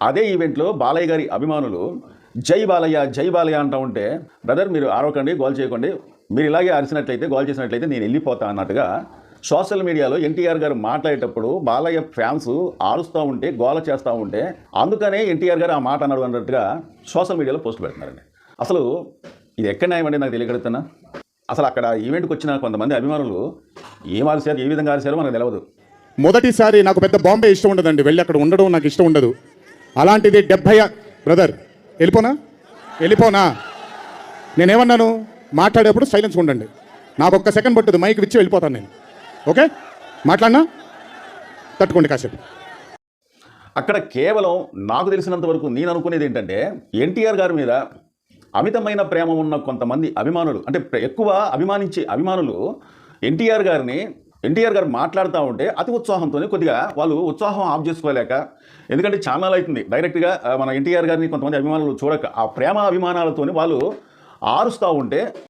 అదే ఈవెంట్లో బాలయ్య గారి అభిమానులు జై బాలయ్య జై బాలయ్య అంటూ ఉంటే, బ్రదర్ మీరు అరవకండి, గోల్ చేయకండి, మీరు ఇలాగే అరిసినట్లయితే, గోల్ చేసినట్లయితే నేను వెళ్ళిపోతా అన్నట్టుగా సోషల్ మీడియాలో ఎన్టీఆర్ గారు మాట్లాడేటప్పుడు బాలయ్య ఫ్యాన్స్ ఆరుస్తూ ఉంటే, గోల చేస్తూ ఉంటే, అందుకనే ఎన్టీఆర్ గారు ఆ మాట అన్నాడు అన్నట్టుగా సోషల్ మీడియాలో పోస్ట్ పెడుతున్నారండి. అసలు ఇది ఎక్కడ న్యాయమండి నాకు తెలియగలుగుతున్నా. అసలు అక్కడ ఈవెంట్కి వచ్చిన కొంతమంది అభిమానులు ఏం ఆరిశారు, ఏ విధంగా ఆరిశారో మనకు తెలియదు. మొదటిసారి నాకు పెద్ద బాంబే ఇష్టం ఉండదండి, వెళ్ళి అక్కడ ఉండడం నాకు ఇష్టం ఉండదు. అలాంటిది 70 బ్రదర్ వెళ్ళిపోనా నేనేమన్నాను, మాట్లాడేప్పుడు సైలెన్స్ ఉండండి, నాకు ఒక్క సెకండ్ పట్టుదు, మైక్ ఇచ్చి వెళ్ళిపోతాను నేను. ఓకే మాట్లాడినా తట్టుకోండి కాసేపు. అక్కడ కేవలం నాకు తెలిసినంత వరకు నేను అనుకునేది ఏంటంటే, ఎన్టీఆర్ గారి మీద అమితమైన ప్రేమ ఉన్న కొంతమంది అభిమానులు, అంటే ఎక్కువ అభిమానించే అభిమానులు ఎన్టీఆర్ గారు మాట్లాడుతూ ఉంటే అతి ఉత్సాహంతో కొద్దిగా వాళ్ళు ఉత్సాహం ఆఫ్ చేసుకోలేక, ఎందుకంటే ఛానల్ అవుతుంది డైరెక్ట్గా మన ఎన్టీఆర్ గారిని కొంతమంది అభిమానులు చూడక ఆ ప్రేమ అభిమానాలతో వాళ్ళు ఆరుస్తూ ఉంటే